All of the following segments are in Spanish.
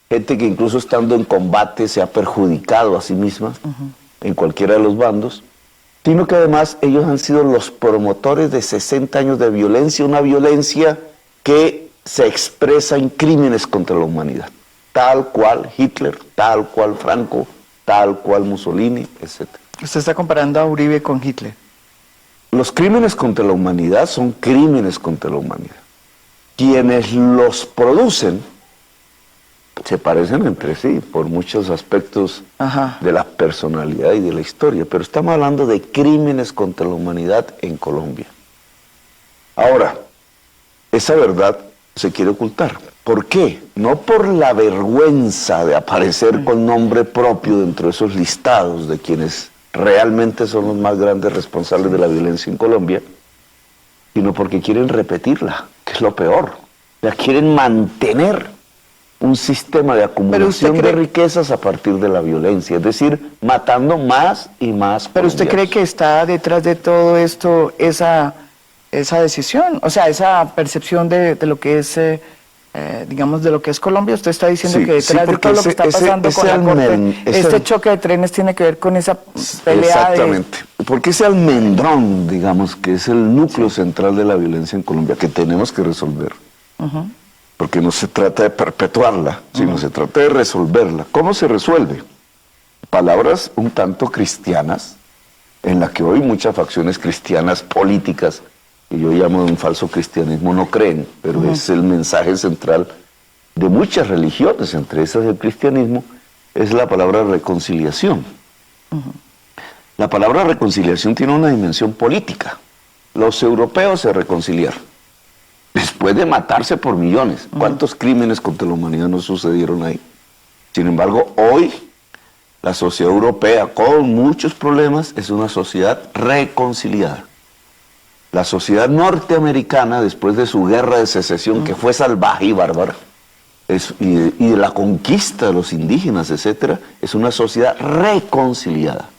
gente que incluso estando en combate se ha perjudicado a sí misma en cualquiera de los bandos, sino que además ellos han sido los promotores de 60 años de violencia, una violencia que se expresa en crímenes contra la humanidad, tal cual Hitler, tal cual Franco, tal cual Mussolini, etc. Usted está comparando a Uribe con Hitler. Los crímenes contra la humanidad son crímenes contra la humanidad. Quienes los producen se parecen entre sí por muchos aspectos de la personalidad y de la historia, pero estamos hablando de crímenes contra la humanidad en Colombia. Ahora, esa verdad se quiere ocultar. ¿Por qué? No por la vergüenza de aparecer con nombre propio dentro de esos listados de quienes realmente son los más grandes responsables de la violencia en Colombia, sino porque quieren repetirla, que es lo peor. La quieren mantener un sistema de acumulación de riquezas a partir de la violencia, es decir, matando más y más. ¿Pero usted cree que está detrás de todo esto esa decisión? O sea, esa percepción de lo que es, digamos, de lo que es Colombia. Usted está diciendo que detrás de todo lo que está pasando con la Corte, este choque de trenes tiene que ver con esa pelea. Exactamente, porque ese almendrón, digamos, que es el núcleo central de la violencia en Colombia, que tenemos que resolver. Porque no se trata de perpetuarla, sino se trata de resolverla. ¿Cómo se resuelve? Palabras un tanto cristianas, en las que hoy muchas facciones cristianas políticas, que yo llamo de un falso cristianismo, no creen, pero es el mensaje central de muchas religiones, entre esas el cristianismo, es la palabra reconciliación. La palabra reconciliación tiene una dimensión política. Los europeos se reconciliaron después de matarse por millones. ¿Cuántos crímenes contra la humanidad no sucedieron ahí? Sin embargo, hoy la sociedad europea, con muchos problemas, es una sociedad reconciliada. La sociedad norteamericana, después de su guerra de secesión, que fue salvaje y bárbara, y de la conquista de los indígenas, etc., es una sociedad reconciliada.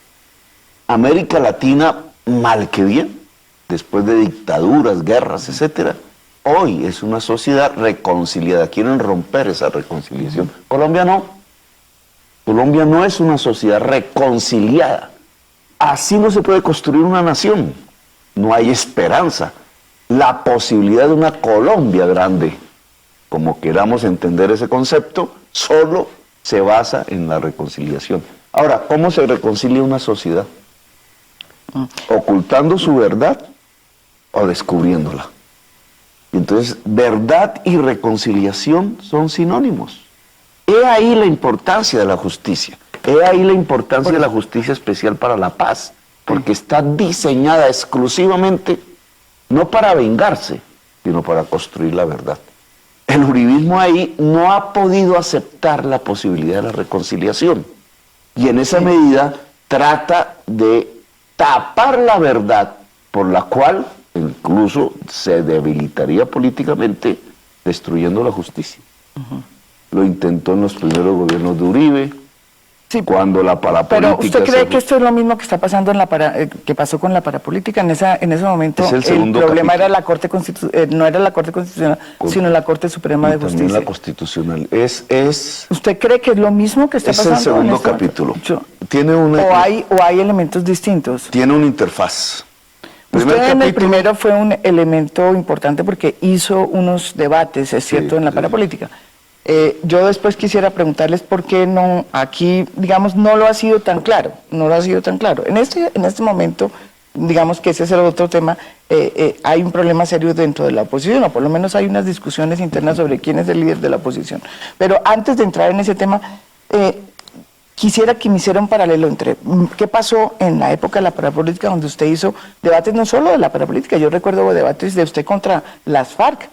América Latina, mal que bien, después de dictaduras, guerras, etc., hoy es una sociedad reconciliada. Quieren romper esa reconciliación. Colombia no. Colombia no es una sociedad reconciliada. Así no se puede construir una nación. No hay esperanza. La posibilidad de una Colombia grande, como queramos entender ese concepto, solo se basa en la reconciliación. Ahora, ¿cómo se reconcilia una sociedad? ¿Ocultando su verdad o descubriéndola? Entonces, verdad y reconciliación son sinónimos. He ahí la importancia de la justicia. He ahí la importancia de la justicia especial para la paz, porque está diseñada exclusivamente no para vengarse, sino para construir la verdad. El uribismo ahí no ha podido aceptar la posibilidad de la reconciliación, y en esa medida trata de tapar la verdad por la cual incluso se debilitaría políticamente, destruyendo la justicia. Lo intentó en los primeros gobiernos de Uribe, cuando la parapolítica... Pero ¿usted cree que esto es lo mismo que está pasando que pasó con la parapolítica? En ese momento el problema era la Corte no era la Corte Constitucional, sino la Corte Suprema de Justicia. También la Constitucional. ¿Usted cree que es lo mismo que está pasando? Es el segundo capítulo. ¿O hay elementos distintos? Tiene una interfaz. Usted en el primero fue un elemento importante porque hizo unos debates, es cierto, en la parapolítica. Yo después quisiera preguntarles por qué no, aquí, digamos, no lo ha sido tan claro, no lo ha sido tan claro. En este momento, digamos que ese es el otro tema, hay un problema serio dentro de la oposición, o por lo menos hay unas discusiones internas sobre quién es el líder de la oposición. Pero antes de entrar en ese tema, quisiera que me hiciera un paralelo entre qué pasó en la época de la parapolítica, donde usted hizo debates no solo de la parapolítica, yo recuerdo debates de usted contra las FARC,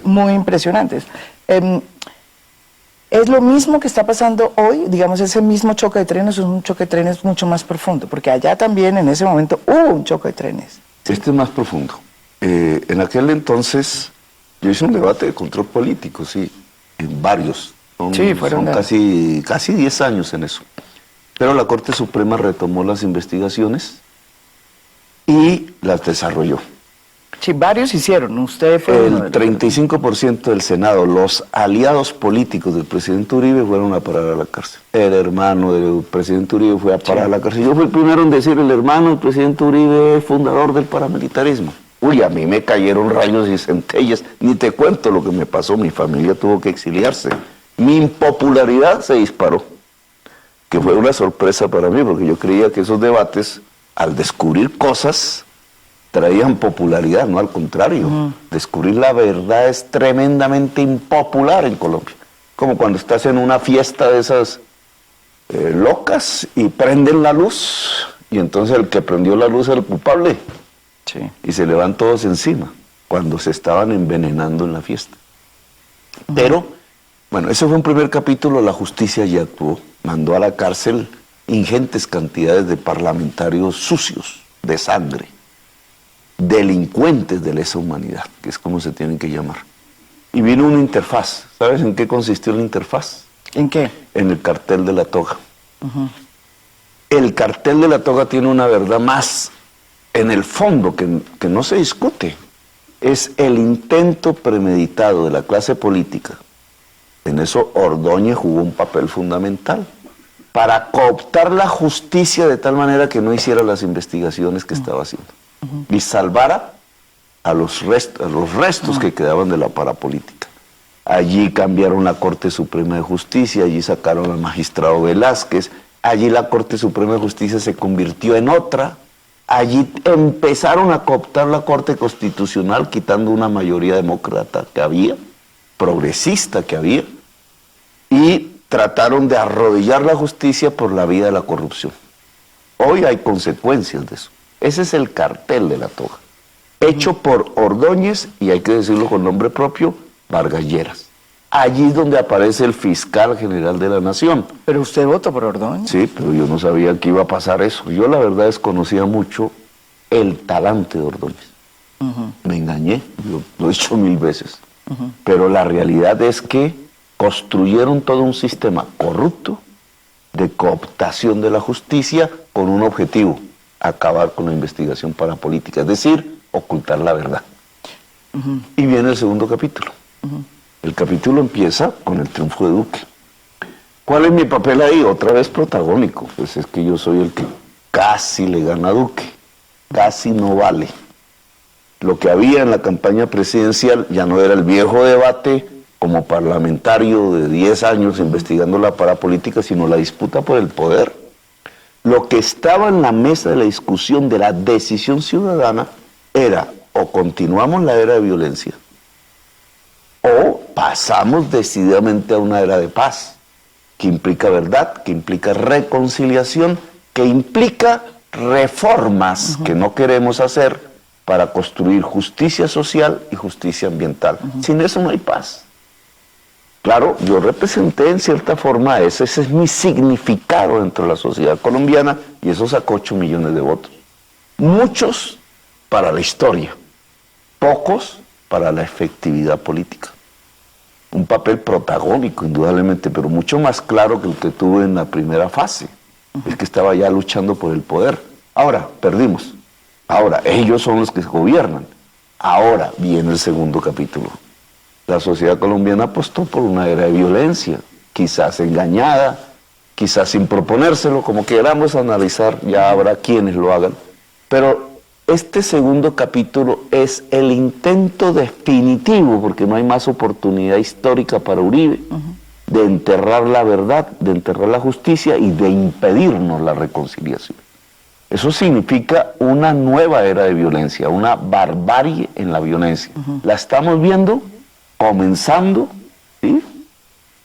muy impresionantes. ¿Es lo mismo que está pasando hoy? Digamos, ese mismo choque de trenes es un choque de trenes mucho más profundo, porque allá también en ese momento hubo un choque de trenes. ¿Sí? Este es más profundo. En aquel entonces yo hice un debate de control político, en varios. Fueron casi 10 años en eso. Pero la Corte Suprema retomó las investigaciones y las desarrolló. Sí, varios hicieron, usted fue uno de El los- 35% del Senado, los aliados políticos del presidente Uribe fueron a parar a la cárcel. El hermano del presidente Uribe fue a parar a la cárcel. Yo fui el primero en decir, el hermano del presidente Uribe es fundador del paramilitarismo. Uy, a mí me cayeron rayos y centellas, ni te cuento lo que me pasó, mi familia tuvo que exiliarse. Mi impopularidad se disparó, que fue una sorpresa para mí, porque yo creía que esos debates, al descubrir cosas, traían popularidad, no al contrario. Descubrir la verdad es tremendamente impopular en Colombia. Como cuando estás en una fiesta de esas locas y prenden la luz, y entonces el que prendió la luz era el culpable, Sí. y se le van todos encima, cuando se estaban envenenando en la fiesta. Pero, bueno, ese fue un primer capítulo, la justicia ya actuó, mandó a la cárcel ingentes cantidades de parlamentarios sucios, de sangre, delincuentes de lesa humanidad, que es como se tienen que llamar. Y vino una interfaz. ¿Sabes en qué consistió la interfaz? ¿En qué? En el cartel de la toga. El cartel de la toga tiene una verdad más en el fondo que no se discute. Es el intento premeditado de la clase política. En eso Ordóñez jugó un papel fundamental para cooptar la justicia de tal manera que no hiciera las investigaciones que estaba haciendo y salvara a los restos que quedaban de la parapolítica. Allí cambiaron la Corte Suprema de Justicia, allí sacaron al magistrado Velázquez, allí la Corte Suprema de Justicia se convirtió en otra, allí empezaron a cooptar la Corte Constitucional quitando una mayoría demócrata que había, progresista que había, y trataron de arrodillar la justicia por la vía de la corrupción. Hoy hay consecuencias de eso. Ese es el cartel de la toga, hecho por Ordóñez, y hay que decirlo con nombre propio, Vargas Lleras. Allí es donde aparece el fiscal general de la Nación. Pero usted votó por Ordóñez. Sí, pero yo no sabía que iba a pasar eso. Yo la verdad desconocía mucho el talante de Ordóñez. Me engañé, lo he dicho 1000 veces. Pero la realidad es que construyeron todo un sistema corrupto de cooptación de la justicia con un objetivo: acabar con la investigación parapolítica, es decir, ocultar la verdad. Y viene el segundo capítulo. El capítulo empieza con el triunfo de Duque. ¿Cuál es mi papel ahí? Otra vez protagónico. Pues es que yo soy el que casi le gana a Duque. Casi no vale. Lo que había en la campaña presidencial ya no era el viejo debate como parlamentario de 10 años investigando la parapolítica, sino la disputa por el poder. Lo que estaba en la mesa de la discusión de la decisión ciudadana era: o continuamos la era de violencia, o pasamos decididamente a una era de paz, que implica verdad, que implica reconciliación, que implica reformas que no queremos hacer para construir justicia social y justicia ambiental. Sin eso no hay paz. Claro, yo representé en cierta forma ese es mi significado dentro de la sociedad colombiana, y eso sacó 8 millones de votos. Muchos para la historia, pocos para la efectividad política. Un papel protagónico, indudablemente, pero mucho más claro que el que tuve en la primera fase, el que estaba ya luchando por el poder. Ahora, perdimos. Ahora, ellos son los que gobiernan. Ahora viene el segundo capítulo. La sociedad colombiana apostó por una era de violencia, quizás engañada, quizás sin proponérselo, como queramos analizar, ya habrá quienes lo hagan. Pero este segundo capítulo es el intento definitivo, porque no hay más oportunidad histórica para Uribe, de enterrar la verdad, de enterrar la justicia y de impedirnos la reconciliación. Eso significa una nueva era de violencia, una barbarie en la violencia. La estamos viendo comenzando, ¿sí?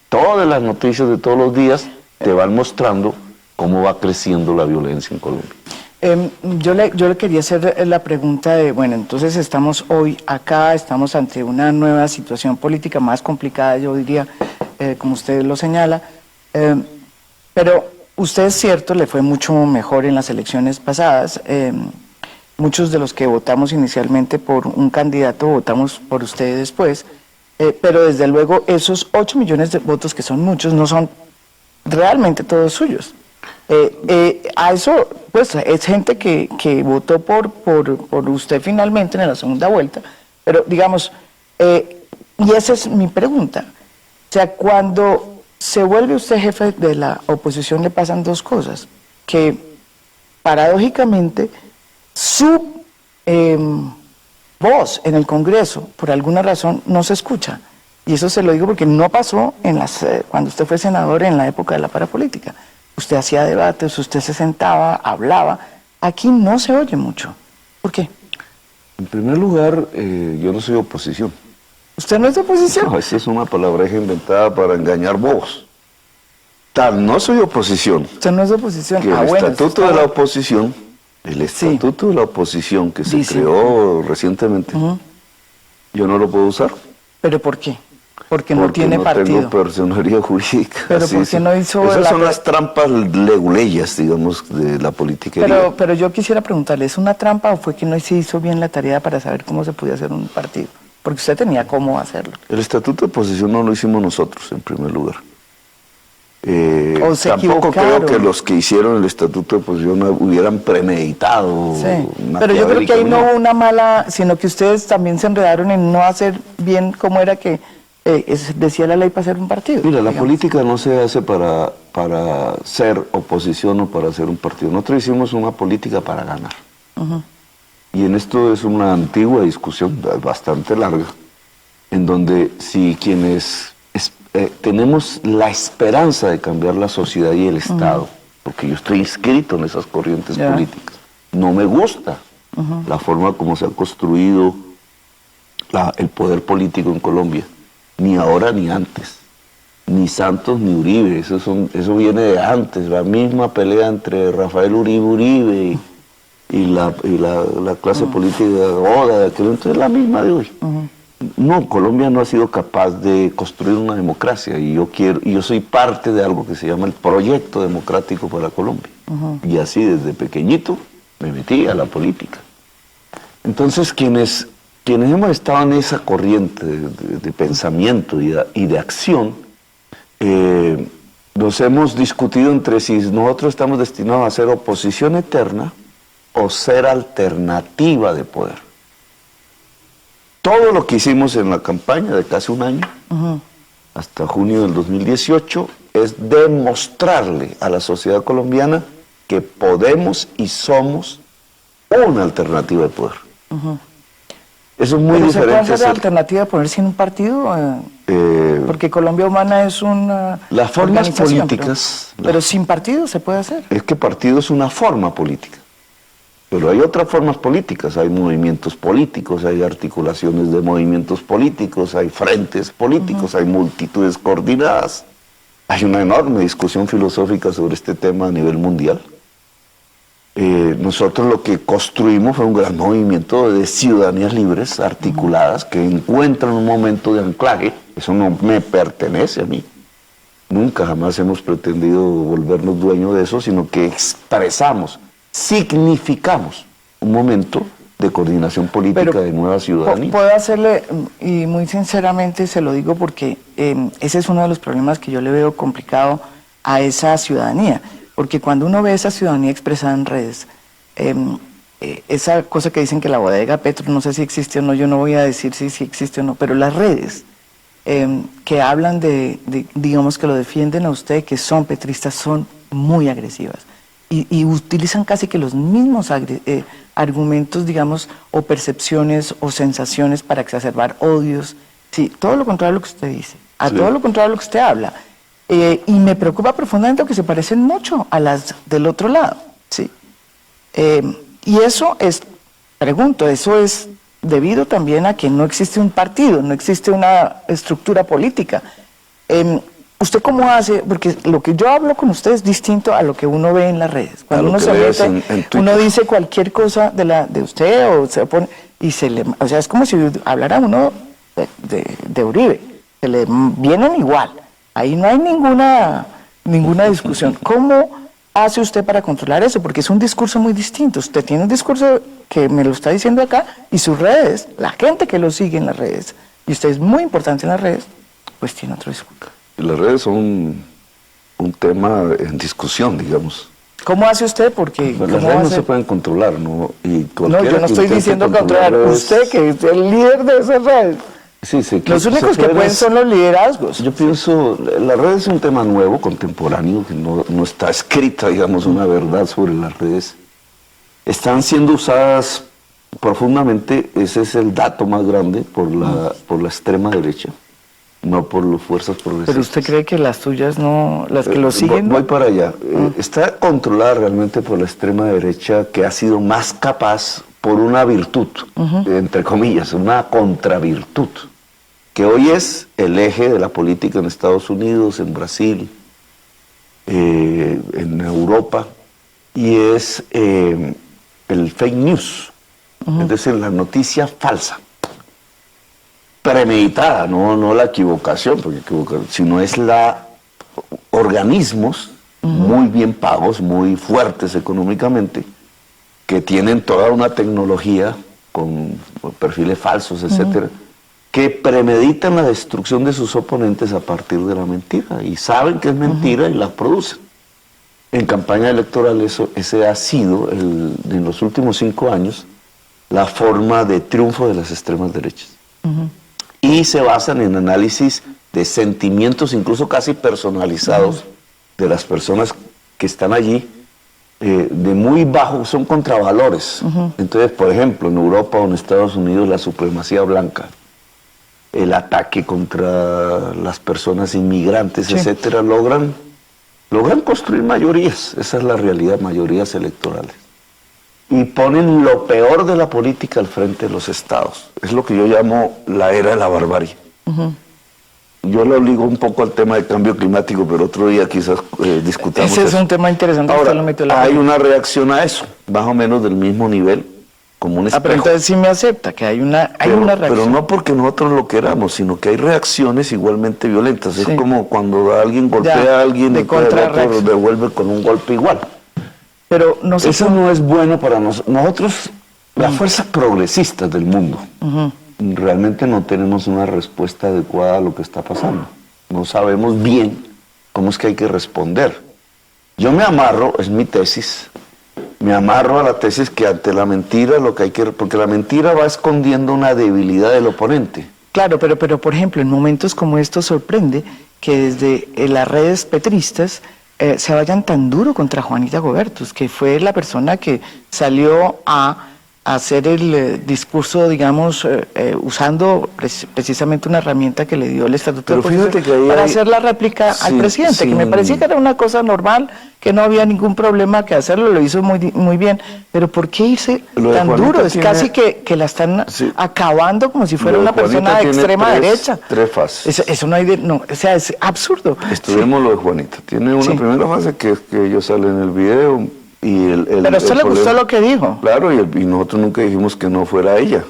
Todas las noticias de todos los días te van mostrando cómo va creciendo la violencia en Colombia. Yo le quería hacer la pregunta de, bueno, entonces estamos hoy acá, estamos ante una nueva situación política más complicada, yo diría, como usted lo señala, pero usted, es cierto, le fue mucho mejor en las elecciones pasadas. Muchos de los que votamos inicialmente por un candidato votamos por usted después, pero desde luego esos 8 millones de votos, que son muchos, no son realmente todos suyos. A eso, pues, es gente que votó por usted finalmente en la segunda vuelta, pero digamos, y esa es mi pregunta. O sea, cuando se vuelve usted jefe de la oposición le pasan dos cosas, que paradójicamente su voz en el Congreso, por alguna razón, no se escucha. Y eso se lo digo porque no pasó cuando usted fue senador en la época de la parapolítica. Usted hacía debates, usted se sentaba, hablaba. Aquí no se oye mucho. ¿Por qué? En primer lugar, yo no soy oposición. ¿Usted no es de oposición? No, esa es una palabreja inventada para engañar bobos. Tal, no soy oposición. Usted no es de oposición. Que el estatuto de la oposición, de la oposición que se creó recientemente, yo no lo puedo usar. ¿Pero por qué? Porque no tiene partido. No tengo personería jurídica. ¿Pero por qué no hizo esas son las trampas leguleyas, digamos, de la politiquería. Pero yo quisiera preguntarle, ¿es una trampa o fue que no se hizo bien la tarea para saber cómo se podía hacer un partido? Porque usted tenía cómo hacerlo. El estatuto de oposición no lo hicimos nosotros, en primer lugar. Tampoco creo que los que hicieron el estatuto de oposición hubieran premeditado. Sí. Pero yo creo que ahí no hubo una mala, sino que ustedes también se enredaron en no hacer bien como era que decía la ley para hacer un partido. Mira, la política no se hace para ser oposición o para hacer un partido. Nosotros hicimos una política para ganar. Y en esto es una antigua discusión, bastante larga, en donde si quienes tenemos la esperanza de cambiar la sociedad y el Estado, porque yo estoy inscrito en esas corrientes políticas, no me gusta la forma como se ha construido el poder político en Colombia, ni ahora ni antes, ni Santos ni Uribe, eso viene de antes, la misma pelea entre Rafael Uribe y la clase política de ahora, de aquel entonces, es la misma de hoy. No, Colombia no ha sido capaz de construir una democracia y yo soy parte de algo que se llama el proyecto democrático para Colombia. Y así desde pequeñito me metí a la política. Entonces quienes hemos estado en esa corriente de pensamiento y de acción, nos hemos discutido entre si nosotros estamos destinados a ser oposición eterna o ser alternativa de poder. Todo lo que hicimos en la campaña de casi un año, hasta junio del 2018, es demostrarle a la sociedad colombiana que podemos y somos una alternativa de poder. Eso es muy diferente. ¿Se puede hacer la alternativa de poner sin un partido? Porque Colombia Humana es una las formas políticas... Pero sin partido se puede hacer. Es que partido es una forma política. Pero hay otras formas políticas, hay movimientos políticos, hay articulaciones de movimientos políticos, hay frentes políticos, hay multitudes coordinadas. Hay una enorme discusión filosófica sobre este tema a nivel mundial. Nosotros lo que construimos fue un gran movimiento de ciudadanías libres, articuladas, que encuentran un momento de anclaje. Eso no me pertenece a mí. Nunca jamás hemos pretendido volvernos dueños de eso, sino que expresamos, significamos un momento de coordinación política de nueva ciudadanía. Puedo hacerle, y muy sinceramente se lo digo porque ese es uno de los problemas que yo le veo complicado a esa ciudadanía, porque cuando uno ve esa ciudadanía expresada en redes, esa cosa que dicen que la bodega Petro, no sé si existe o no, yo no voy a decir si existe o no, pero las redes que hablan digamos que lo defienden a usted, que son petristas, son muy agresivas. Y utilizan casi que los mismos argumentos, digamos, o percepciones o sensaciones para exacerbar odios. Sí, todo lo contrario a lo que usted dice, todo lo contrario a lo que usted habla. Y me preocupa profundamente porque se parecen mucho a las del otro lado. ¿Sí? Y eso es, pregunto, eso es debido también a que no existe un partido, no existe una estructura política. ¿Usted cómo hace? Porque lo que yo hablo con usted es distinto a lo que uno ve en las redes. Cuando uno se mete, uno dice cualquier cosa de usted o se pone y o sea, es como si hablara uno de Uribe. Se le vienen igual. Ahí no hay ninguna discusión. ¿Cómo hace usted para controlar eso? Porque es un discurso muy distinto. Usted tiene un discurso que me lo está diciendo acá y sus redes, la gente que lo sigue en las redes, y usted es muy importante en las redes, pues tiene otro discurso. Las redes son un tema en discusión, digamos. ¿Cómo hace usted? Porque Pues las ¿cómo redes no hace? se pueden controlar, ¿no? Y No, cualquiera yo no que estoy intente diciendo controlar. controlarlas- Usted, que es el líder de esas redes. Sí, sí, Los únicos se que pueden pueden son los liderazgos. Yo pienso, las redes es un tema nuevo, contemporáneo, que no está escrita, digamos, una verdad sobre las redes. Están siendo usadas profundamente, ese es el dato más grande, por la extrema derecha, no por las fuerzas progresistas. Pero usted cree que las suyas no, las que lo siguen, Voy ¿no? para allá. Está controlada realmente por la extrema derecha, que ha sido más capaz por una virtud, entre comillas, una contravirtud, que hoy es el eje de la política en Estados Unidos, en Brasil, en Europa, y es el fake news, es decir, la noticia falsa, premeditada, no la equivocación, sino es organismos muy bien pagos, muy fuertes económicamente, que tienen toda una tecnología con perfiles falsos, etcétera, que premeditan la destrucción de sus oponentes a partir de la mentira y saben que es mentira y la producen. En campaña electoral ese ha sido, en los últimos 5 años, la forma de triunfo de las extremas derechas. Y se basan en análisis de sentimientos, incluso casi personalizados, de las personas que están allí, de muy bajo, son contravalores. Entonces, por ejemplo, en Europa o en Estados Unidos, la supremacía blanca, el ataque contra las personas inmigrantes, etcétera, logran construir mayorías. Esa es la realidad, mayorías electorales. Y ponen lo peor de la política al frente de los estados. Es lo que yo llamo la era de la barbarie. Yo lo ligo un poco al tema del cambio climático, pero otro día quizás discutamos Ese es eso. un tema interesante. Ahora, usted lo metió en la hay agenda. una reacción a eso, más o menos del mismo nivel, como un espejo. Pero entonces sí me acepta que hay una reacción. Pero no porque nosotros lo queramos, sino que hay reacciones igualmente violentas. Es como cuando alguien golpea a alguien de y el otro contrarreacción. devuelve con un golpe igual. Pero no sé. Eso no es bueno para nosotros. Nosotros, las fuerzas progresistas del mundo, realmente no tenemos una respuesta adecuada a lo que está pasando. No sabemos bien cómo es que hay que responder. Yo me amarro, es mi tesis, me amarro a la tesis que ante la mentira lo que hay que... Porque la mentira va escondiendo una debilidad del oponente. Claro, pero por ejemplo, en momentos como estos sorprende que desde las redes petristas se vayan tan duro contra Juanita Gobertus, que fue la persona que salió a hacer el discurso, digamos, usando precisamente una herramienta que le dio el Estatuto Pero de fíjate Oposición que ahí para hay- hacer la réplica al presidente, que me parecía que era una cosa normal, que no había ningún problema que hacerlo, lo hizo muy bien. Pero ¿por qué irse Lo de tan Juanita duro? Es tiene- casi que la están Sí. acabando como si fuera Lo de una persona Juanita de tiene extrema derecha. tres fases. Eso no hay no, o sea, es absurdo. Estudiemos lo de Juanita. Tiene una Sí. primera fase que es que ellos salen en el video y Pero a usted le gustó lo que dijo. Claro, y nosotros nunca dijimos que no fuera ella.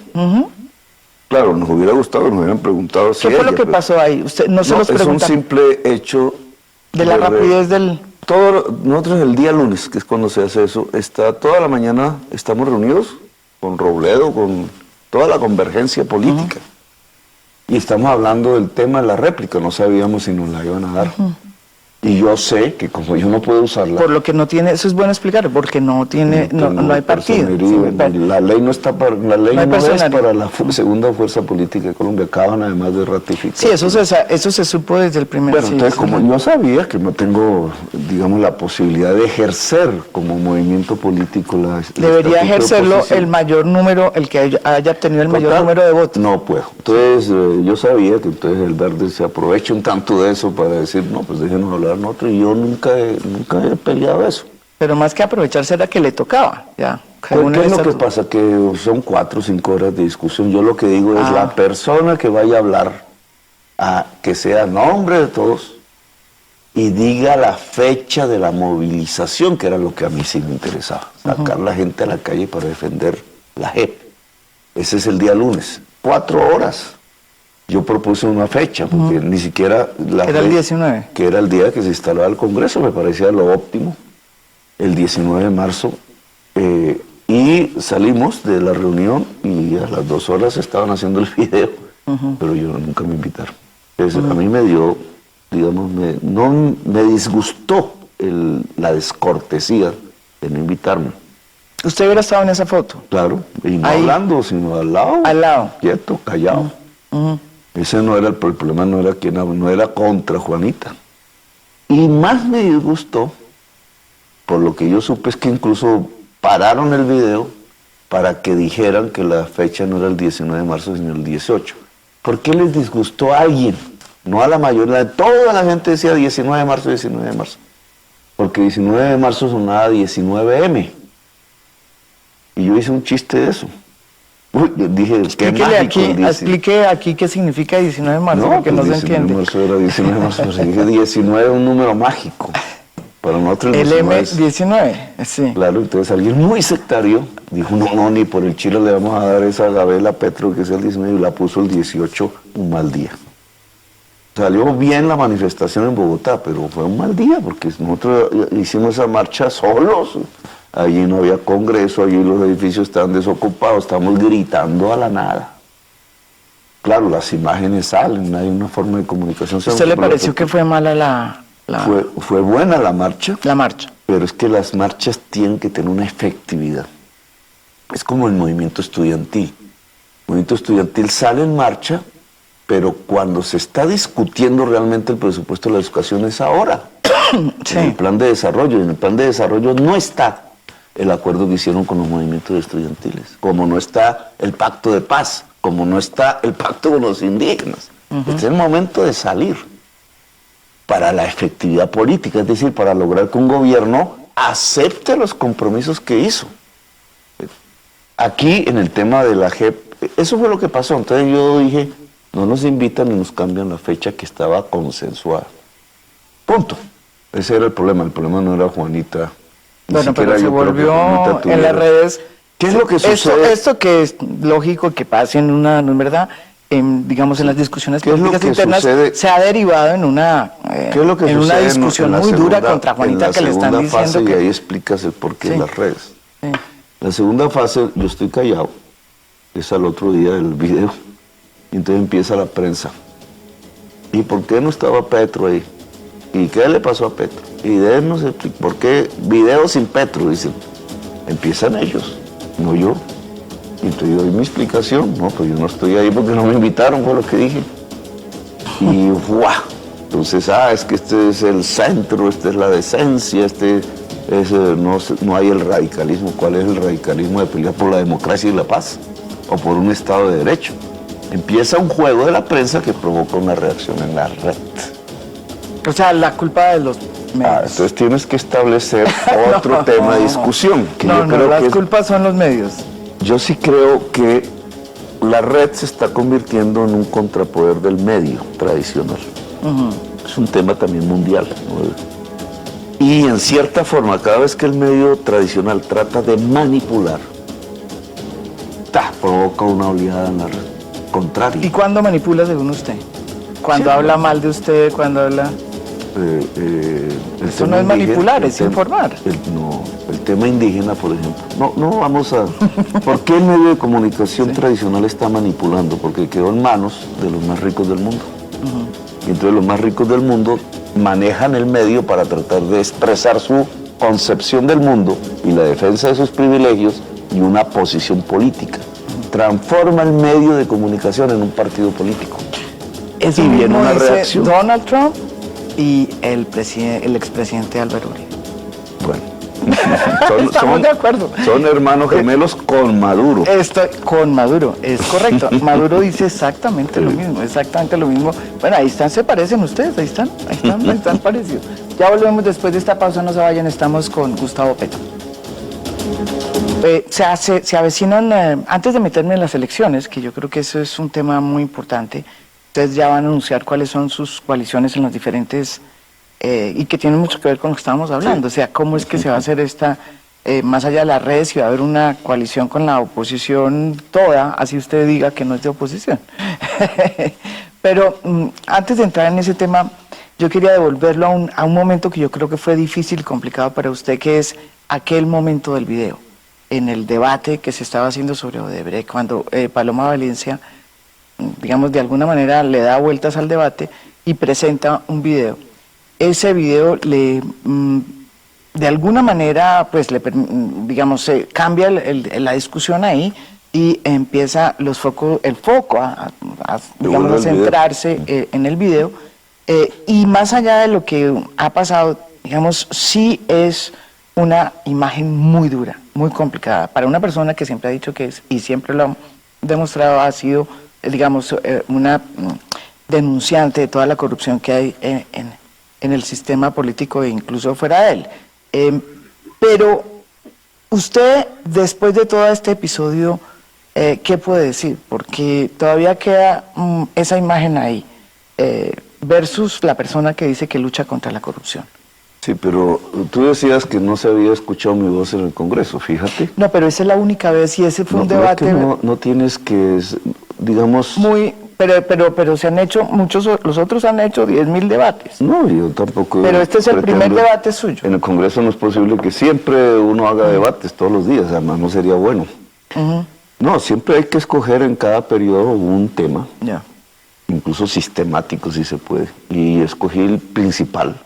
Claro, nos hubiera gustado que nos hubieran preguntado si ¿Qué fue ella, lo que pero- pasó ahí? Usted no se No, los es un pregunta. simple hecho De la rapidez del... Nosotros el día lunes, que es cuando se hace eso, toda la mañana estamos reunidos con Robledo, con toda la convergencia política. Y estamos hablando del tema de la réplica, no sabíamos si nos la iban a dar. Y yo sé que como yo no puedo usarla... Por lo que no tiene, eso es bueno explicarlo, porque no tiene, no hay partido. La ley no está para, la ley No hay no es personería. para la segunda fuerza política de Colombia, acaban además de ratificar. Sí, eso se supo desde el primer Bueno, sí, entonces sí. como yo sabía que no tengo, digamos, la posibilidad de ejercer como movimiento político Debería ejercerlo el mayor número, el que haya obtenido el mayor número de votos. No puedo. Entonces yo sabía que entonces el verde se aprovecha un tanto de eso para decir, no, pues déjenos hablar nosotros, y yo nunca he peleado eso. Pero más que aprovecharse era que le tocaba, ya. ¿Qué es lo que pasa? Que son 4 o 5 horas de discusión. Yo lo que digo es la persona que vaya a hablar, que sea nombre de todos, y diga la fecha de la movilización, que era lo que a mí sí me interesaba. Sacar la gente a la calle para defender la JEP. Ese es el día lunes. 4 horas. Yo propuse una fecha, porque ni siquiera... Era el 19. Que era el día que se instalaba el Congreso, me parecía lo óptimo. El 19 de marzo. Y salimos de la reunión y a las 2 horas estaban haciendo el video, pero yo nunca me invitaron. Entonces, a mí me dio, digamos, me disgustó la descortesía de no invitarme. ¿Usted hubiera estado en esa foto? Claro, y no Ahí. hablando, sino al lado. Al lado. Quieto, callado. Ese no era el problema, no era quien, no era contra Juanita. Y más me disgustó, por lo que yo supe, es que incluso pararon el video para que dijeran que la fecha no era el 19 de marzo, sino el 18. ¿Por qué les disgustó a alguien? No a la mayoría, toda la gente decía 19 de marzo, 19 de marzo. Porque 19 de marzo sonaba 19M. Y yo hice un chiste de eso. Uy, yo dije, qué mágico. Explique aquí qué significa 19 de marzo, porque pues no se entiende. 19 de marzo era 19 de marzo, pues dije 19 es un número mágico. Para nosotros El 19 es... M19, sí. Claro, entonces alguien muy sectario dijo, no, ni por el Chile le vamos a dar esa gabela a Petro, que es el 19, y la puso el 18, un mal día. Salió bien la manifestación en Bogotá, pero fue un mal día, porque nosotros hicimos esa marcha solos. Allí no había congreso, allí los edificios estaban desocupados, estamos gritando a la nada. Claro, las imágenes salen, hay una forma de comunicación. ¿A usted le pareció que fue mala la Fue buena la marcha. La marcha. Pero es que las marchas tienen que tener una efectividad. Es como el movimiento estudiantil. El movimiento estudiantil sale en marcha, pero cuando se está discutiendo realmente el presupuesto de la educación es ahora. Sí. En el plan de desarrollo. Y en el plan de desarrollo no está el acuerdo que hicieron con los movimientos estudiantiles, como no está el pacto de paz, como no está el pacto con los indígenas. Este es el momento de salir para la efectividad política, es decir, para lograr que un gobierno acepte los compromisos que hizo. Aquí, en el tema de la JEP, eso fue lo que pasó. Entonces yo dije, no nos invitan y nos cambian la fecha que estaba consensuada. Punto. Ese era el problema no era Juanita. Bueno, pero se volvió en las redes. ¿Qué es lo que sucede? Esto que es lógico que pase en una, ¿no es verdad? Digamos, en las discusiones políticas internas, se ha derivado en una, en una discusión muy dura contra Juanita, que le están diciendo que... Y ahí explicas el porqué de las redes. Sí. La segunda fase, yo estoy callado, es al otro día del video, y entonces empieza la prensa. ¿Y por qué no estaba Petro ahí? ¿Y qué le pasó a Petro? Y déjenos explicar, ¿por qué video sin Petro? Dicen, empiezan ellos, no yo. Y entonces yo doy mi explicación, no, pues yo no estoy ahí porque no me invitaron, fue lo que dije. Y ¡guau! Entonces, es que este es el centro, esta es la decencia, no hay el radicalismo. ¿Cuál es el radicalismo de pelear por la democracia y la paz? O por un Estado de Derecho. Empieza un juego de la prensa que provoca una reacción en la red. O sea, la culpa de los medios. Entonces tienes que establecer otro tema de discusión. Que no, yo creo las que culpas son los medios. Yo sí creo que la red se está convirtiendo en un contrapoder del medio tradicional. Es un tema también mundial, ¿no? Y en cierta forma, cada vez que el medio tradicional trata de manipular, provoca una oleada en la red contraria. ¿Y cuándo manipula según usted? ¿Cuando habla mal de usted? ¿Cuando habla...? Eso no es manipular, es informar. El tema indígena, por ejemplo. No vamos a... ¿Por qué el medio de comunicación tradicional está manipulando? Porque quedó en manos de los más ricos del mundo. Y entonces los más ricos del mundo manejan el medio para tratar de expresar su concepción del mundo y la defensa de sus privilegios y una posición política. Transforma el medio de comunicación en un partido político. Eso y viene mismo una dice reacción. Donald Trump y el expresidente Álvaro Uribe. Bueno, estamos de acuerdo. Son hermanos gemelos con Maduro. Con Maduro, es correcto. Maduro dice exactamente lo mismo, exactamente lo mismo. Bueno, ahí están, se parecen ustedes, ahí están parecidos. Ya volvemos después de esta pausa, no se vayan, estamos con Gustavo Petro. Se avecinan, antes de meterme en las elecciones, que yo creo que eso es un tema muy importante, ustedes ya van a anunciar cuáles son sus coaliciones en los diferentes, y que tienen mucho que ver con lo que estábamos hablando, o sea, cómo es que se va a hacer esta, más allá de las redes, si va a haber una coalición con la oposición toda, así usted diga que no es de oposición. Pero antes de entrar en ese tema, yo quería devolverlo a un momento que yo creo que fue difícil y complicado para usted, que es aquel momento del video, en el debate que se estaba haciendo sobre Odebrecht, cuando Paloma Valencia, digamos, de alguna manera le da vueltas al debate y presenta un video. Ese video de alguna manera, pues, digamos, se cambia la discusión ahí y empieza el foco digamos, a centrarse en el video. Y más allá de lo que ha pasado, digamos, sí es una imagen muy dura, muy complicada, para una persona que siempre ha dicho que es, y siempre lo ha demostrado, ha sido, digamos, una denunciante de toda la corrupción que hay en el sistema político e incluso fuera de él. Pero usted, después de todo este episodio, ¿qué puede decir? Porque todavía queda esa imagen ahí, versus la persona que dice que lucha contra la corrupción. Sí, pero tú decías que no se había escuchado mi voz en el Congreso, fíjate. No, pero esa es la única vez y ese fue un debate... No tienes que, digamos... Pero se han hecho, los otros han hecho 10.000 debates. No, yo tampoco... Pero este es el primer debate suyo. En el Congreso no es posible que siempre uno haga debates todos los días, además no sería bueno. No, siempre hay que escoger en cada periodo un tema, incluso sistemático si se puede, y escogí el principal,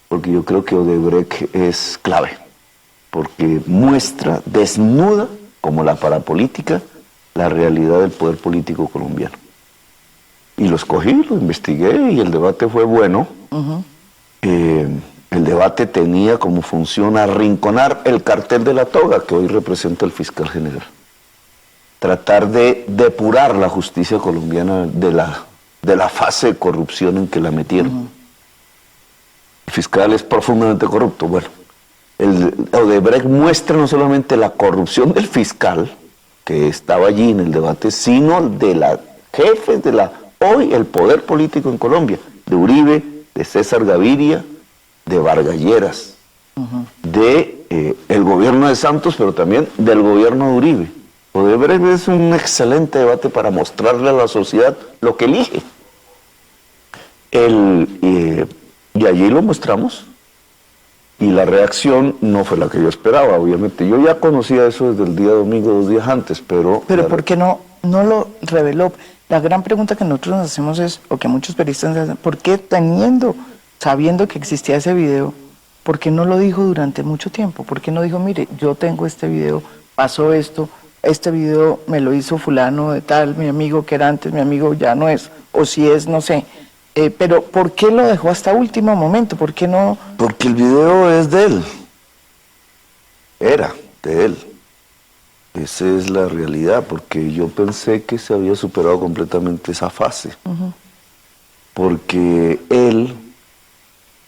porque yo creo que Odebrecht es clave, porque muestra, desnuda, como la parapolítica, la realidad del poder político colombiano. Y lo escogí, lo investigué y el debate fue bueno. El debate tenía como función arrinconar el cartel de la toga que hoy representa el fiscal general. Tratar de depurar la justicia colombiana de la fase de corrupción en que la metieron. El fiscal es profundamente corrupto. Bueno, el Odebrecht muestra no solamente la corrupción del fiscal, que estaba allí en el debate, sino de la jefe de hoy el poder político en Colombia, de Uribe, de César Gaviria, de Vargas Lleras, el gobierno de Santos, pero también del gobierno de Uribe. Odebrecht es un excelente debate para mostrarle a la sociedad lo que elige. Y allí lo mostramos. Y la reacción no fue la que yo esperaba, obviamente. Yo ya conocía eso desde el día domingo, 2 días antes, pero... Pero ¿por qué no lo reveló? La gran pregunta que nosotros nos hacemos es, o que muchos periodistas nos hacen, ¿por qué sabiendo que existía ese video, por qué no lo dijo durante mucho tiempo? ¿Por qué no dijo, mire, yo tengo este video, pasó esto, este video me lo hizo fulano de tal, mi amigo que era antes, mi amigo ya no es, o si es, no sé... pero ¿por qué lo dejó hasta último momento? ¿Por qué no...? Porque el video es de él. Era de él. Esa es la realidad, porque yo pensé que se había superado completamente esa fase. Porque él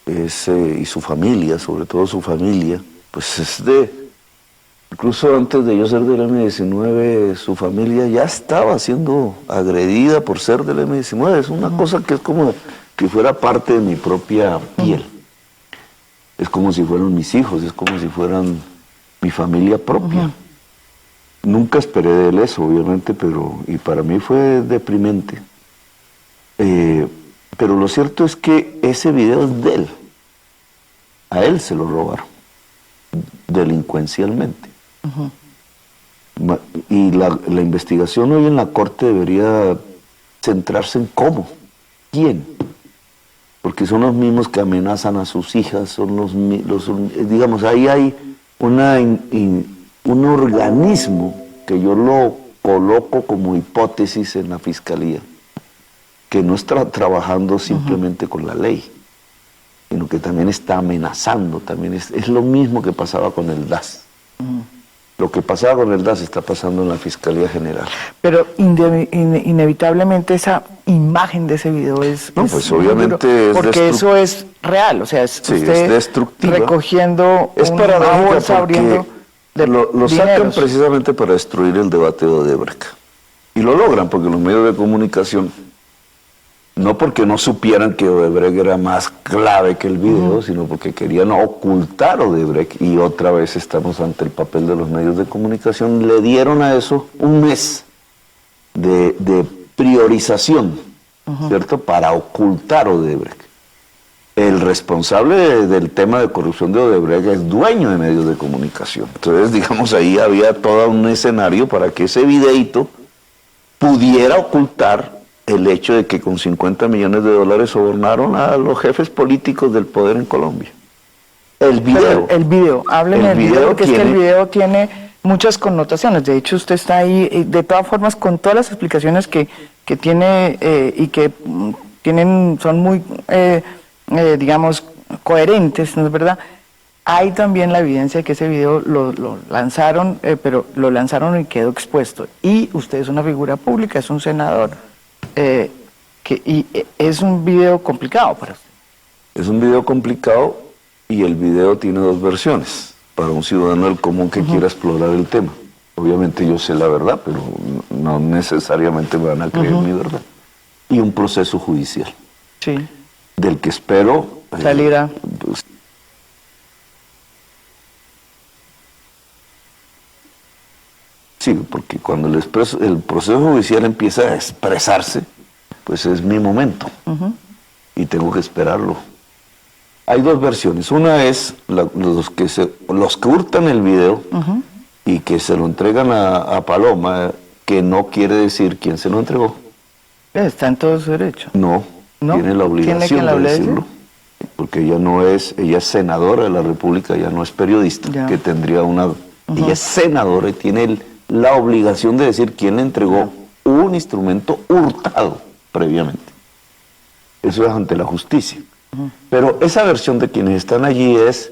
y su familia, sobre todo su familia, pues es incluso antes de yo ser del M-19, su familia ya estaba siendo agredida por ser del M-19. Es una cosa que es como que fuera parte de mi propia piel. Es como si fueran mis hijos, es como si fueran mi familia propia. Nunca esperé de él eso, obviamente, y para mí fue deprimente. Pero lo cierto es que ese video es de él. A él se lo robaron, delincuencialmente. Y la investigación hoy en la Corte debería centrarse en cómo, quién, porque son los mismos que amenazan a sus hijas, digamos, ahí hay un organismo que yo lo coloco como hipótesis en la Fiscalía, que no está trabajando simplemente con la ley, sino que también está amenazando, también es lo mismo que pasaba con el DAS. Lo que pasaba con el DAS está pasando en la Fiscalía General. Pero inevitablemente esa imagen de ese video es... No, pues obviamente es porque eso es real, o sea, es sí, usted es destructiva. Recogiendo una bolsa, abriendo... Lo sacan precisamente para destruir el debate de Odebrecht. Y lo logran porque los medios de comunicación, no porque no supieran que Odebrecht era más clave que el video, sino porque querían ocultar Odebrecht, y otra vez estamos ante el papel de los medios de comunicación, le dieron a eso un mes de priorización, ¿cierto?, para ocultar Odebrecht. El responsable del tema de corrupción de Odebrecht es dueño de medios de comunicación. Entonces, digamos, ahí había todo un escenario para que ese videíto pudiera ocultar el hecho de que con $50 millones sobornaron a los jefes políticos del poder en Colombia. El video. El video, hábleme El del video, porque es que el tiene- video tiene muchas connotaciones. De hecho, usted está ahí, de todas formas, con todas las explicaciones que tiene y que son muy, digamos, coherentes, ¿no es verdad? Hay también la evidencia de que ese video lo lanzaron, pero lo lanzaron y quedó expuesto. Y usted es una figura pública, es un senador, y es un video complicado para usted. Es un video complicado y el video tiene dos versiones para un ciudadano del común que quiera explorar el tema. Obviamente yo sé la verdad, pero no necesariamente me van a creer mi verdad. Y un proceso judicial, Sí. del que espero... Salida. Pues, sí, porque cuando el proceso judicial empieza a expresarse, pues es mi momento y tengo que esperarlo. Hay dos versiones. Una es los que hurtan el video y que se lo entregan a Paloma, que no quiere decir quién se lo entregó. Está en todo su derecho. No, ¿No? tiene la obligación ¿Tiene que la de obligación? decirlo. Porque ella es senadora de la República, ya no es periodista, Ya. que tendría una... Ella es senadora y tiene la obligación de decir quién le entregó un instrumento hurtado previamente. Eso es ante la justicia. Pero esa versión de quienes están allí es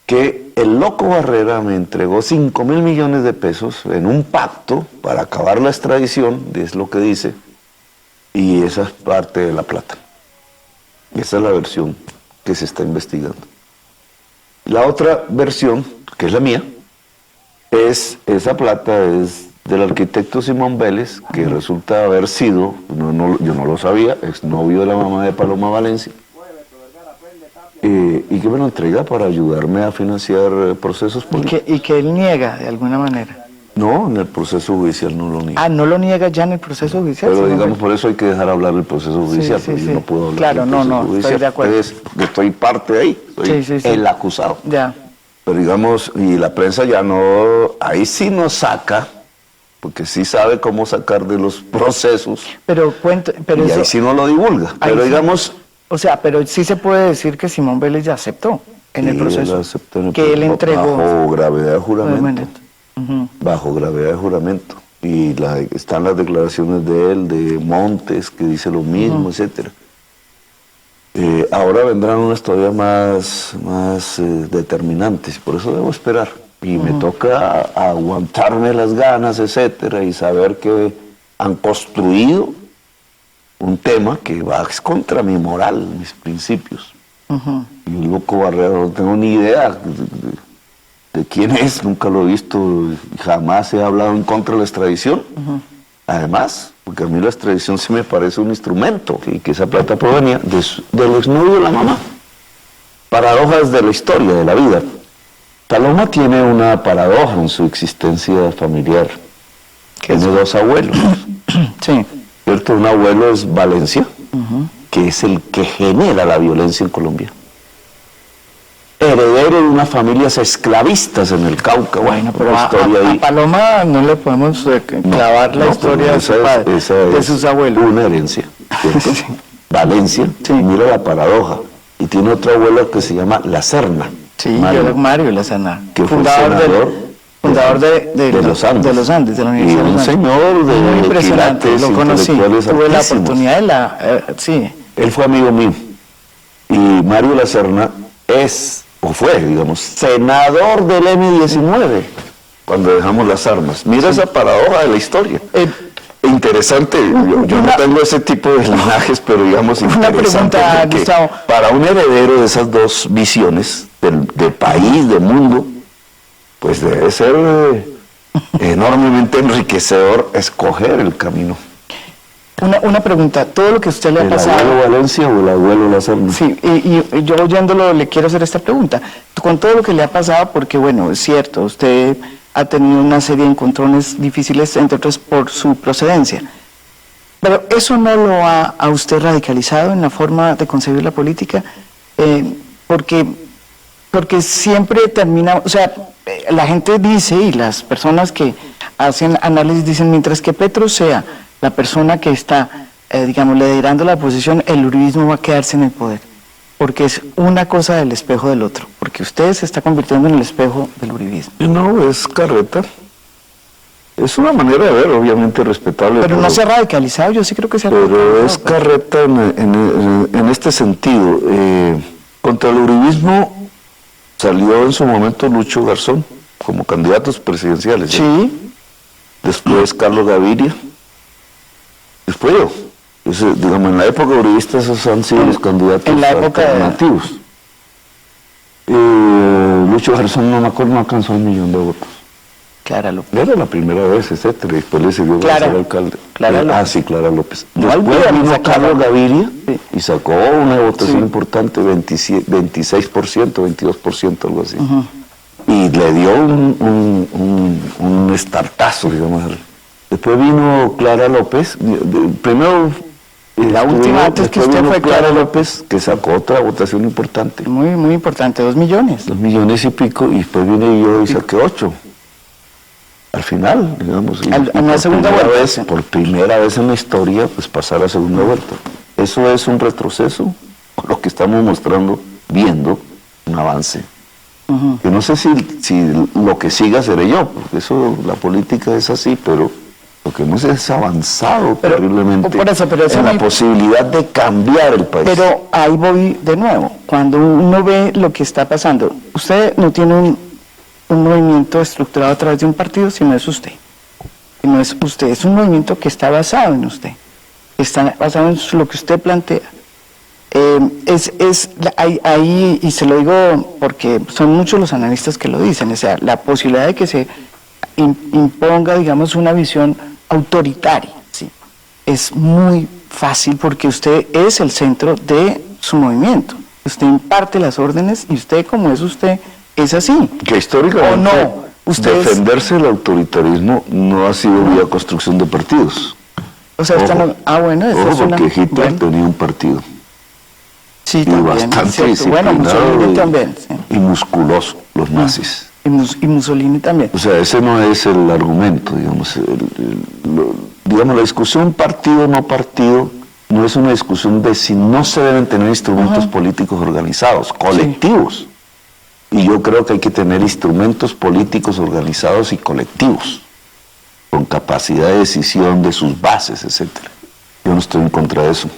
que el loco Barrera me entregó 5.000 millones de pesos en un pacto para acabar la extradición, es lo que dice, y esa es parte de la plata. Esa es la versión que se está investigando. La otra versión, que es la mía, esa plata es del arquitecto Simón Vélez, que resulta haber sido, yo no lo sabía, exnovio de la mamá de Paloma Valencia, y que me lo entrega para ayudarme a financiar procesos políticos. Y que él niega de alguna manera. No, en el proceso judicial no lo niega. Ah, no lo niega ya en el proceso judicial. Pero sino digamos, que- por eso hay que dejar hablar el proceso judicial, sí, porque sí. yo no puedo hablar Claro, del no, proceso no, estoy judicial. de acuerdo. Porque estoy parte ahí, soy Sí. el acusado. Ya. Pero digamos, y la prensa ya no, ahí sí nos saca, porque sí sabe cómo sacar de los procesos, Pero y ahí sí no lo divulga. ahí Pero sí. digamos, O sea, pero sí se puede decir que Simón Vélez ya aceptó en el sí, proceso. él aceptó en el que él proceso, entregó. bajo gravedad de juramento. Ujú. Bajo gravedad de juramento. Y están las declaraciones de él, de Montes, que dice lo mismo, etcétera. Ahora vendrán unas todavía más determinantes, por eso debo esperar. Y me toca aguantarme las ganas, etcétera, y saber que han construido un tema que va contra mi moral, mis principios. Y un loco Barrera, no tengo ni idea de quién es, nunca lo he visto, jamás he hablado en contra de la extradición. Además, porque a mí la extradición se me parece un instrumento, y que esa plata provenía del exnovio de la mamá. Paradojas de la historia, de la vida. Paloma tiene una paradoja en su existencia familiar. Tiene dos abuelos, Sí. ¿cierto? Un abuelo es Valencia, que es el que genera la violencia en Colombia. Heredero de unas familias esclavistas en el Cauca. Bueno, pero una historia a ahí. Paloma no le podemos clavar la No, historia pero de su esa padre, esa de es sus abuelos. una herencia, ¿cierto? Valencia, mira la paradoja. Y tiene otro abuelo que se llama La Serna. Sí, Mario, Lozana, que fue fundador de los Andes. de los Andes, de la Y Universidad de un los Andes. señor de Muy impresionante, quilates lo conocí, intelectuales tuve la altísimos. oportunidad de sí. Él fue amigo mío. Y Mario La Serna fue, digamos, senador del M-19 cuando dejamos las armas. Mira esa paradoja de la historia. Interesante, yo no tengo ese tipo de linajes, pero digamos Una interesante, pregunta, porque Gustavo. para un heredero de esas dos visiones, del país, del mundo, pues debe ser enormemente enriquecedor escoger el camino. Una pregunta, todo lo que a usted le ha ¿El pasado... abuelo Valencia o el abuelo La Serna? Sí, y yo oyéndolo le quiero hacer esta pregunta. Con todo lo que le ha pasado, porque bueno, es cierto, usted ha tenido una serie de encontrones difíciles, entre otros por su procedencia. Pero eso no lo ha a usted radicalizado en la forma de concebir la política, porque siempre termina, o sea, la gente dice y las personas que hacen análisis dicen, mientras que Petro sea la persona que está, digamos, liderando la oposición, el uribismo va a quedarse en el poder, porque es una cosa del espejo del otro, porque porque usted se está convirtiendo en el espejo del uribismo. No, es carreta. Es una manera de ver, obviamente respetable. Pero no se ha radicalizado, yo sí creo que se ha radicalizado. Pero es carreta en este sentido. Contra el uribismo salió en su momento Lucho Garzón como candidatos presidenciales. Sí. Después Carlos Gaviria. Después yo. Digamos, en la época uribista esos han sido los candidatos en la época alternativos. Lucho Garzón no me acuerdo, no alcanzó 1 millón de votos. Clara López. Era la primera vez, etcétera, y después le siguió a ser alcalde. Clara López. Sí, Clara López. No Después vino Carlos Gaviria sí. y sacó una votación importante, 26%, 22%, algo así. Y le dio un estartazo, digamos. Después vino Clara López, primero... La última antes que usted fue Clara López, que sacó otra votación importante. Muy, muy importante, 2 millones. 2 millones y pico, y después vine yo y saqué 8. Al final, digamos. En la segunda vuelta. Por primera vez en la historia, pues pasar a segunda vuelta. Eso es un retroceso, lo que estamos mostrando, viendo, un avance. Yo no sé si lo que siga seré yo, porque eso, la política es así, pero lo que hemos es avanzado terriblemente en la posibilidad de cambiar el país. Pero ahí voy de nuevo, cuando uno ve lo que está pasando, usted no tiene un movimiento estructurado a través de un partido, sino es usted. Y no es usted, es un movimiento que está basado en usted, está basado en lo que usted plantea. Ahí, y se lo digo porque son muchos los analistas que lo dicen, o sea, la posibilidad de que se imponga, digamos, una visión autoritaria, ¿sí? Es muy fácil porque usted es el centro de su movimiento. Usted imparte las órdenes y usted, como es usted, es así. Que históricamente defenderse del autoritarismo no ha sido vía construcción de partidos. O sea, bueno, eso es porque Hitler tenía un partido. Sí, y también, bastante disciplinado, bueno, Mussolini también. Sí. Y musculoso, los nazis. Y Mussolini también. O sea, ese no es el argumento, digamos. Digamos, la discusión partido no partido no es una discusión de si no se deben tener instrumentos políticos organizados, colectivos. Sí. Y yo creo que hay que tener instrumentos políticos organizados y colectivos, con capacidad de decisión de sus bases, etcétera. Yo no estoy en contra de eso.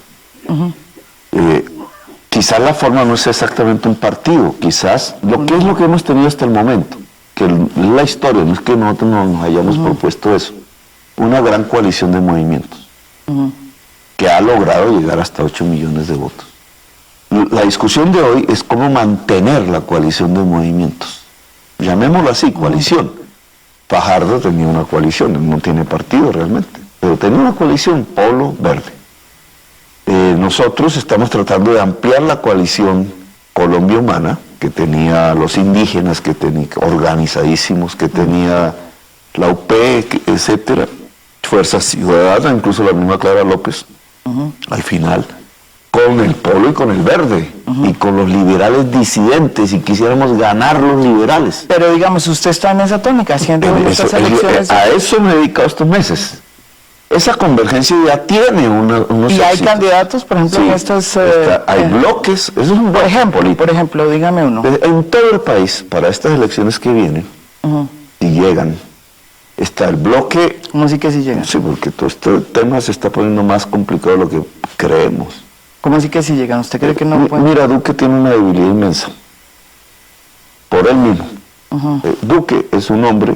Quizás la forma no sea exactamente un partido, quizás ¿qué es lo que hemos tenido hasta el momento? Que es la historia, no es que nosotros nos hayamos propuesto eso. Una gran coalición de movimientos que ha logrado llegar hasta 8 millones de votos. La discusión de hoy es cómo mantener la coalición de movimientos. Llamémoslo así, coalición. Fajardo tenía una coalición, él no tiene partido realmente, pero tenía una coalición, Polo Verde. Nosotros estamos tratando de ampliar la coalición Colombia Humana, que tenía los indígenas, que tenía organizadísimos, que tenía la UP, etcétera, Fuerza Ciudadana, incluso la misma Clara López, al final, con el Polo y con el Verde, y con los liberales disidentes, y quisiéramos ganar los liberales. Pero digamos, usted está en esa tónica, haciendo estas elecciones. A eso me he dedicado estos meses. Esa convergencia ya tiene unos ¿Y hay éxitos. Candidatos, por ejemplo, en estas... hay bloques, eso es un por ejemplo, dígame uno. En todo el país, para estas elecciones que vienen, y llegan, está el bloque... ¿Cómo así que sí llegan? Sí, porque todo este tema se está poniendo más complicado de lo que creemos. ¿Cómo así que sí llegan? ¿Usted cree que no puede? Mira, Duque tiene una debilidad inmensa, por él mismo. Duque es un hombre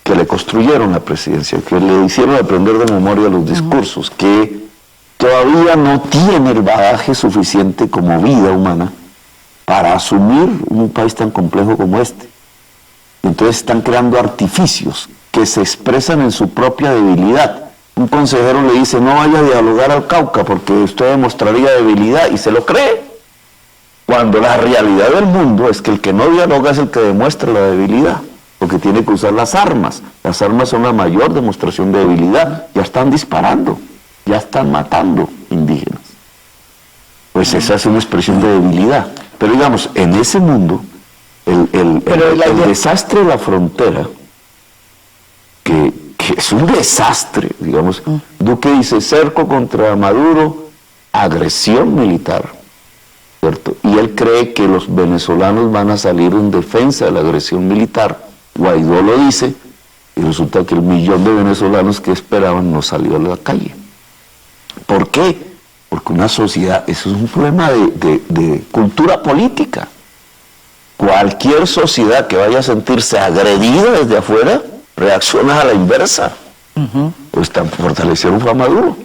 que le construyeron la presidencia, que le hicieron aprender de memoria los discursos, que todavía no tiene el bagaje suficiente como vida humana para asumir un país tan complejo como este. Entonces están creando artificios que se expresan en su propia debilidad. Un consejero le dice, no vaya a dialogar al Cauca porque usted demostraría debilidad, y se lo cree. Cuando la realidad del mundo es que el que no dialoga es el que demuestra la debilidad, porque tiene que usar las armas. Las armas son la mayor demostración de debilidad. Ya están disparando, ya están matando indígenas. Pues esa es una expresión de debilidad. Pero digamos, en ese mundo, el desastre de la frontera, que es un desastre, digamos. Duque dice, cerco contra Maduro, agresión militar. ¿cierto? Y él cree que los venezolanos van a salir en defensa de la agresión militar. Guaidó lo dice, y resulta que el 1.000.000 de venezolanos que esperaban no salió a la calle. ¿Por qué? Porque una sociedad, eso es un problema de cultura política. Cualquier sociedad que vaya a sentirse agredida desde afuera, reacciona a la inversa. Pues fortalecieron fue a Maduro.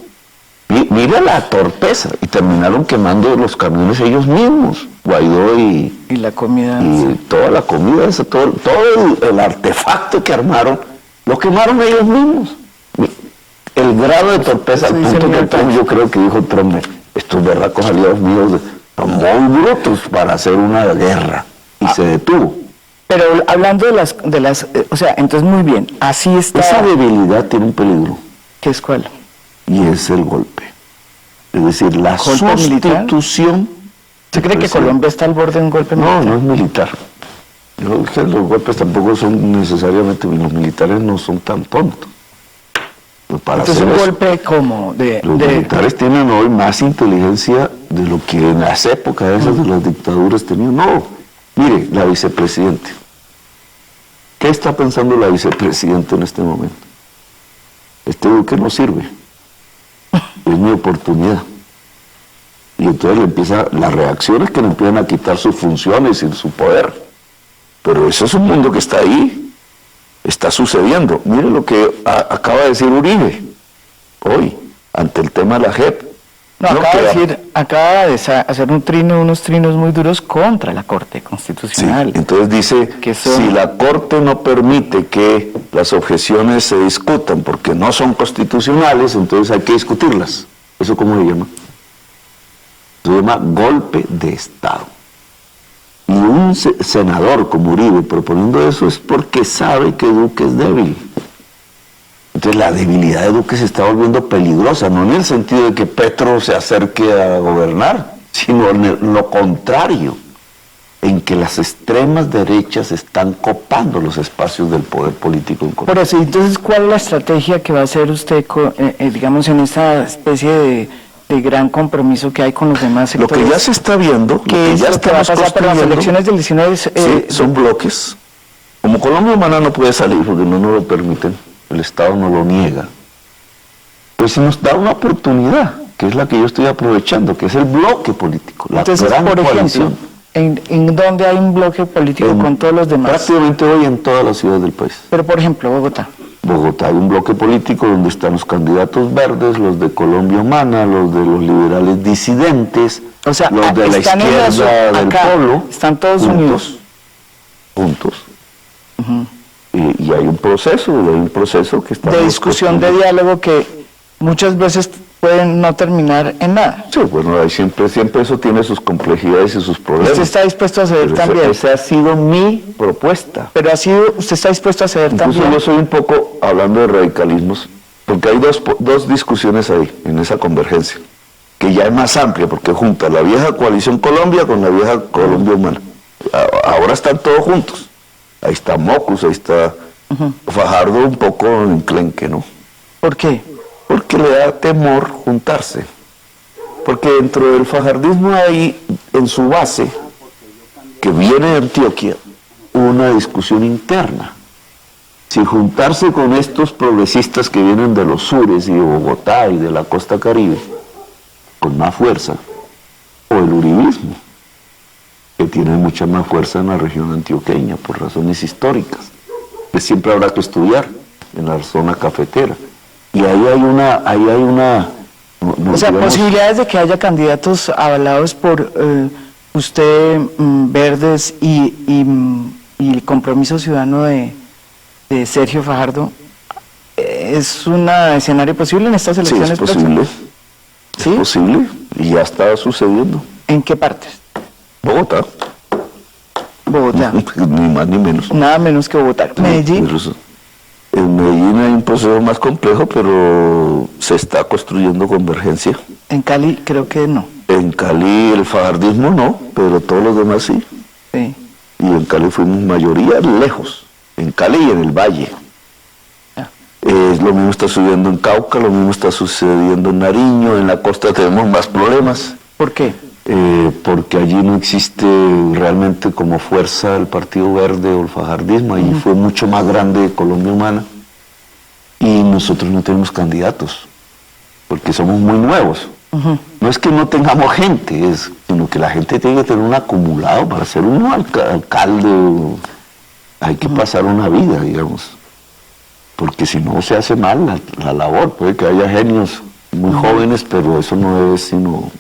Mira la torpeza, y terminaron quemando los camiones ellos mismos, Guaidó y la comida. Y toda la comida, todo el artefacto que armaron, lo quemaron ellos mismos. El grado de torpeza, al punto que Trump, yo creo que dijo Trump, estos berracos aliados míos son muy brutos para hacer una guerra, y se detuvo. Pero hablando de las, o sea, entonces muy bien, así está. Esa debilidad tiene un peligro. ¿Qué es cuál? Y es el golpe. Es decir, la sustitución. ¿Usted cree que Colombia está al borde de un golpe militar? No, no es militar. Yo creo que los golpes tampoco son necesariamente, los militares no son tan tontos. Entonces un golpe como los militares tienen hoy más inteligencia de lo que en las épocas esas de las dictaduras tenían. No, mire, la vicepresidenta. ¿Qué está pensando la vicepresidenta en este momento? Este Duque no sirve. Es mi oportunidad. Y entonces las reacciones que le empiezan a quitar sus funciones y su poder. Pero eso es un mundo que está ahí. Está sucediendo. Mire lo que acaba de decir Uribe hoy, ante el tema de la JEP. No, acaba de hacer unos trinos muy duros contra la Corte Constitucional. Sí, entonces dice que si la Corte no permite que las objeciones se discutan porque no son constitucionales, entonces hay que discutirlas. ¿Eso cómo se llama? Se llama golpe de Estado. Y un senador como Uribe proponiendo eso es porque sabe que Duque es débil. Entonces la debilidad de Duque se está volviendo peligrosa, no en el sentido de que Petro se acerque a gobernar, sino en lo contrario, en que las extremas derechas están copando los espacios del poder político en Colombia. Por eso, entonces, ¿cuál es la estrategia que va a hacer usted, digamos, en esta especie de gran compromiso que hay con los demás sectores? Lo que ya se está viendo, que ya está pasando para las elecciones del 19 sí, son bloques. Como Colombia Humana no puede salir porque no nos lo permiten, el Estado no lo niega, pues se nos da una oportunidad, que es la que yo estoy aprovechando, que es el bloque político, la entonces, gran por coalición. Ejemplo, ¿en dónde hay un bloque político con todos los demás? Prácticamente hoy en todas las ciudades del país. Pero, por ejemplo, Bogotá. Bogotá hay un bloque político donde están los candidatos verdes, los de Colombia Humana, los de los liberales disidentes, o sea, los de la izquierda del polo. Están todos unidos. Juntos. Y hay un proceso que está... De discusión, de diálogo que muchas veces pueden no terminar en nada. Sí, bueno, ahí siempre eso tiene sus complejidades y sus problemas. ¿Usted está dispuesto a ceder también? Esa ha sido mi propuesta. Pero usted está dispuesto a ceder Incluso también. yo soy un poco, hablando de radicalismos, porque hay dos discusiones ahí, en esa convergencia, que ya es más amplia, porque junta la vieja coalición Colombia con la vieja Colombia Humana. Ahora están todos juntos. Ahí está Mocus, ahí está Fajardo un poco enclenque, ¿no? ¿Por qué? Porque le da temor juntarse. Porque dentro del fajardismo hay en su base, que viene de Antioquia, una discusión interna. Si juntarse con estos progresistas que vienen de los sures y de Bogotá y de la costa caribe, con más fuerza, o el uribismo, que tiene mucha más fuerza en la región antioqueña por razones históricas, que siempre habrá que estudiar en la zona cafetera. Y ahí hay una o sea, posibilidades de que haya candidatos avalados por usted, Verdes y el Compromiso Ciudadano de Sergio Fajardo, ¿es un escenario posible en estas elecciones próximas? ¿Sí? Es posible, y ya está sucediendo. ¿En qué partes? Bogotá. Bogotá. Ni más ni menos. Nada menos que Bogotá. Medellín. En Medellín hay un proceso más complejo, pero se está construyendo convergencia. En Cali creo que no. En Cali el fajardismo no, pero todos los demás sí. Sí. Y en Cali fuimos mayoría lejos. En Cali y en el Valle. Lo mismo está sucediendo en Cauca, lo mismo está sucediendo en Nariño, en la costa tenemos más problemas. ¿Por qué? porque allí no existe realmente como fuerza el Partido Verde o el fajardismo, allí fue mucho más grande Colombia Humana, y nosotros no tenemos candidatos, porque somos muy nuevos. No es que no tengamos gente, sino que la gente tiene que tener un acumulado para ser un alcalde. Hay que pasar una vida, digamos, porque si no se hace mal la labor. Puede que haya genios muy jóvenes, pero eso no es sino...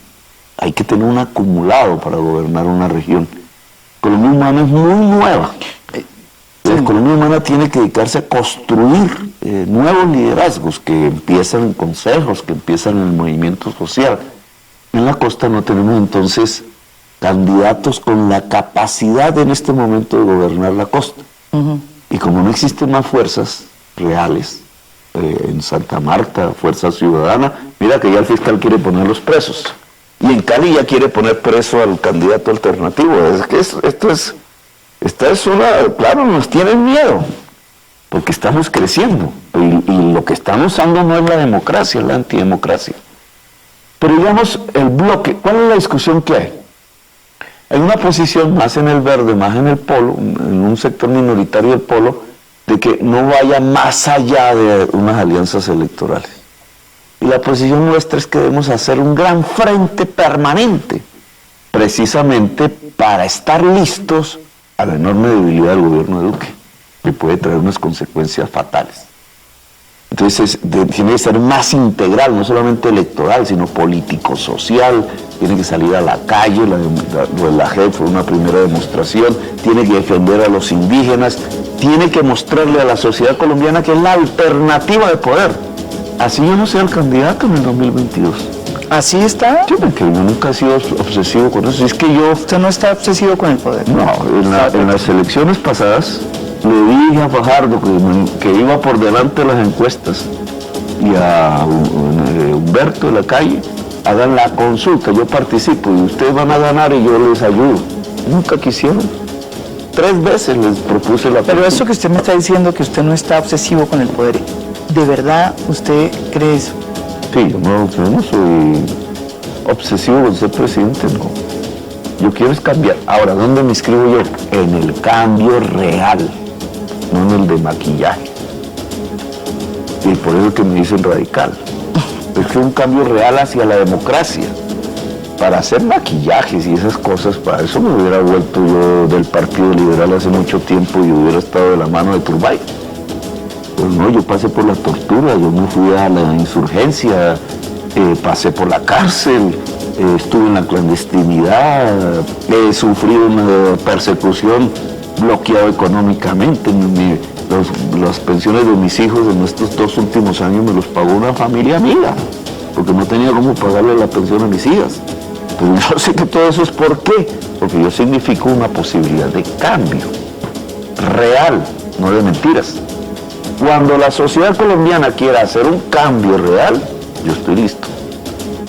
Hay que tener un acumulado para gobernar una región. Colombia Humana es muy nueva. La Colombia Humana tiene que dedicarse a construir nuevos liderazgos que empiezan en consejos, que empiezan en el movimiento social. En la costa no tenemos entonces candidatos con la capacidad en este momento de gobernar la costa. Y como no existen más fuerzas reales, en Santa Marta, Fuerza Ciudadana, mira que ya el fiscal quiere ponerlos presos. Y en Cali ya quiere poner preso al candidato alternativo. Es que esta es una... Claro, nos tienen miedo, porque estamos creciendo. Y lo que estamos usando no es la democracia, es la antidemocracia. Pero digamos, el bloque, ¿cuál es la discusión que hay? Hay una posición más en el verde, más en el polo, en un sector minoritario del polo, de que no vaya más allá de unas alianzas electorales. Y la posición nuestra es que debemos hacer un gran frente permanente, precisamente para estar listos a la enorme debilidad del gobierno de Duque, que puede traer unas consecuencias fatales. Entonces tiene que ser más integral, no solamente electoral, sino político-social. Tiene que salir a la calle, la JEP fue una primera demostración, tiene que defender a los indígenas, tiene que mostrarle a la sociedad colombiana que es la alternativa de poder. Así yo no sea el candidato en el 2022. ¿Así está? Sí, porque yo nunca he sido obsesivo con eso. Es que yo... ¿Usted no está obsesivo con el poder? No, en las elecciones pasadas le dije a Fajardo que iba por delante de las encuestas y a Humberto de la Calle, hagan la consulta, yo participo y ustedes van a ganar y yo les ayudo. Nunca quisieron. 3 veces les propuse la... Pero eso que usted me está diciendo, que usted no está obsesivo con el poder, ¿de verdad usted cree eso? Sí, yo no soy obsesivo con ser presidente, no. Yo quiero es cambiar. Ahora, ¿dónde me inscribo yo? En el cambio real, no en el de maquillaje. Y por eso que me dicen radical. Es que un cambio real hacia la democracia. Para hacer maquillajes y esas cosas, para eso me hubiera vuelto yo del Partido Liberal hace mucho tiempo y hubiera estado de la mano de Turbay. Pues no, yo pasé por la tortura, yo me fui a la insurgencia, pasé por la cárcel, estuve en la clandestinidad, he sufrido una persecución, bloqueado económicamente. Las pensiones de mis hijos en estos 2 últimos años me los pagó una familia amiga, porque no tenía cómo pagarle la pensión a mis hijas. Pero yo sé que todo eso es ¿por qué? Porque yo significo una posibilidad de cambio real, no de mentiras. Cuando la sociedad colombiana quiera hacer un cambio real, yo estoy listo.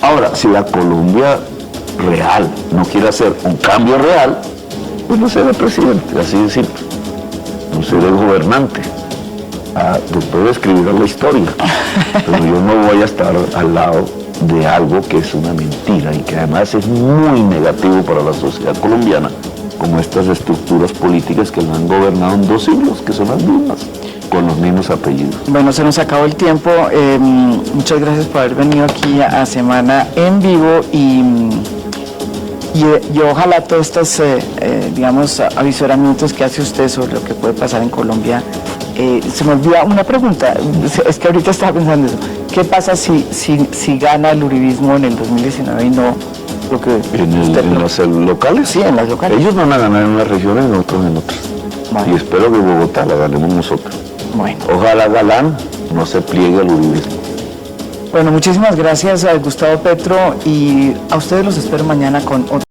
Ahora, si la Colombia real no quiere hacer un cambio real, pues no seré presidente, así de simple. No seré gobernante. Después escribiré la historia, pero yo no voy a estar al lado de algo que es una mentira y que además es muy negativo para la sociedad colombiana, como estas estructuras políticas que la han gobernado en 2 siglos, que son las mismas, con los mismos apellidos. Bueno, se nos acabó el tiempo. Muchas gracias por haber venido aquí a Semana en Vivo y ojalá todos estos, digamos, avisoramientos que hace usted sobre lo que puede pasar en Colombia. Se me olvida una pregunta, es que ahorita estaba pensando eso. ¿Qué pasa si gana el uribismo en el 2019 y no lo que ¿En las locales? Sí, en las locales. Ellos van a ganar en unas regiones y nosotros en otras. Bueno. Y espero que Bogotá la ganemos nosotros. Bueno. Ojalá Galán no se pliegue al uribismo. Bueno, muchísimas gracias a Gustavo Petro y a ustedes los espero mañana con otro.